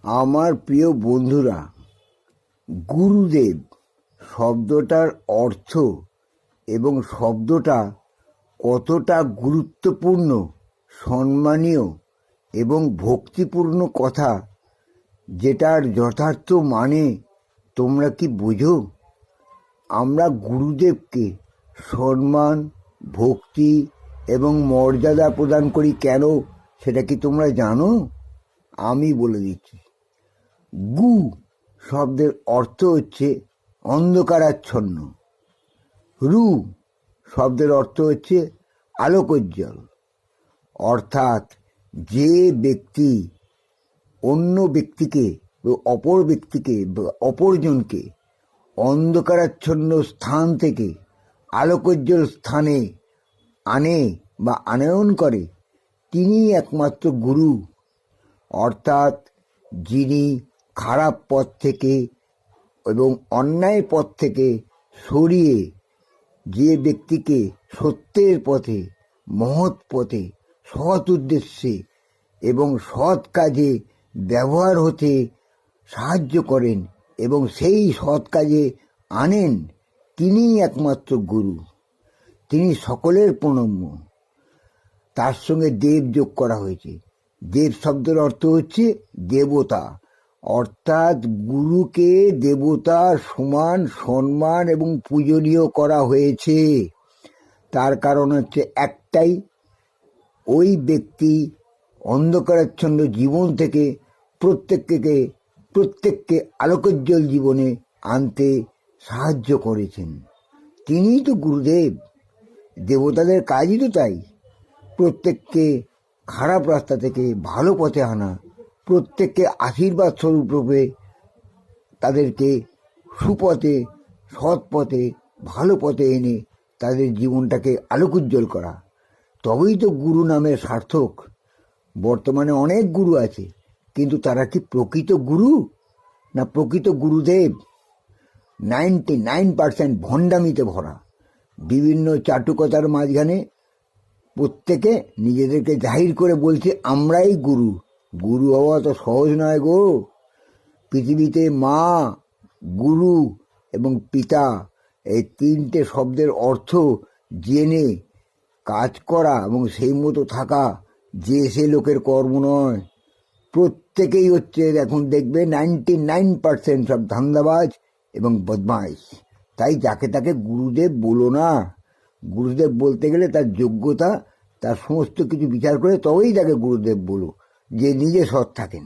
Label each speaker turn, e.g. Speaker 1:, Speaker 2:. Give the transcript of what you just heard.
Speaker 1: আমার প্রিয় বন্ধুরা, গুরুদেব শব্দটার অর্থ এবং শব্দটা কতটা গুরুত্বপূর্ণ, সম্মানীয় এবং ভক্তিপূর্ণ কথা, যেটার যথার্থ মানে তোমরা কি বোঝো? আমরা গুরুদেবকে সম্মান, ভক্তি এবং মর্যাদা প্রদান করি কেন, সেটা কি তোমরা জানো? আমি বলে দিচ্ছি। গু শব্দের অর্থ হচ্ছে অন্ধকারাচ্ছন্ন। রু শব্দের অর্থ হচ্ছে আলোকোজ্জ্বল। অর্থাৎ যে ব্যক্তি অন্য ব্যক্তিকে, অপরজনকে অন্ধকারাচ্ছন্ন স্থান থেকে আলোকোজ্জ্বল স্থানে আনে বা আনয়ন করে, তিনি একমাত্র গুরু। অর্থাৎ যিনি খারাপ পথ থেকে এবং অন্যায় পথ থেকে সরিয়ে যে ব্যক্তিকে সত্যের পথে, মহৎ পথে, সৎ উদ্দেশ্যে এবং সৎ কাজে ব্যবহার হতে সাহায্য করেন এবং সেই সৎ কাজে আনেন, তিনিই একমাত্র গুরু। তিনি সকলের প্রণম্য। তার সঙ্গে দেব যোগ করা হয়েছে। দেব শব্দের অর্থ হচ্ছে দেবতা। অর্থাৎ গুরুকে দেবতার সমান সম্মান এবং পূজনীয় করা হয়েছে। তার কারণ হচ্ছে একটাই, ওই ব্যক্তি অন্ধকারাচ্ছন্ন জীবন থেকে প্রত্যেককে আলোকোজ্জ্বল জীবনে আনতে সাহায্য করেছেন। তিনিই তো গুরুদেব। দেবতাদের কাজই তো তাই, প্রত্যেককে খারাপ রাস্তা থেকে ভালো পথে আনা, প্রত্যেককে আশীর্বাদ স্বরূপ রূপে তাদেরকে সুপথে, সৎ পথে, ভালো পথে এনে তাদের জীবনটাকে আলোকোজ্জ্বল করা। তবেই তো গুরু নামের সার্থক। বর্তমানে অনেক গুরু আছে, কিন্তু তারা কি প্রকৃত গুরু না প্রকৃত গুরুদেব? 99% ভণ্ডামিতে ভরা। বিভিন্ন চাটুকতার মাঝখানে প্রত্যেকে নিজেদেরকে জাহির করে বলছে আমরাই গুরু। গুরু হওয়া তো সহজ নয় গো। পৃথিবীতে মা, গুরু এবং পিতা, এই তিনটে শব্দের অর্থ জেনে কাজ করা এবং সেই মতো থাকা যে সে লোকের কর্ম নয়। প্রত্যেকেই হচ্ছে, এখন দেখবে 99% সব ধান্দাবাজ এবং বদমাইশ। তাই যাকে তাকে গুরুদেব বলো না। গুরুদেব বলতে গেলে তার যোগ্যতা, তার সমস্ত কিছু বিচার করে তবেই তাকে গুরুদেব বলো, যে নিজে সৎ থাকেন।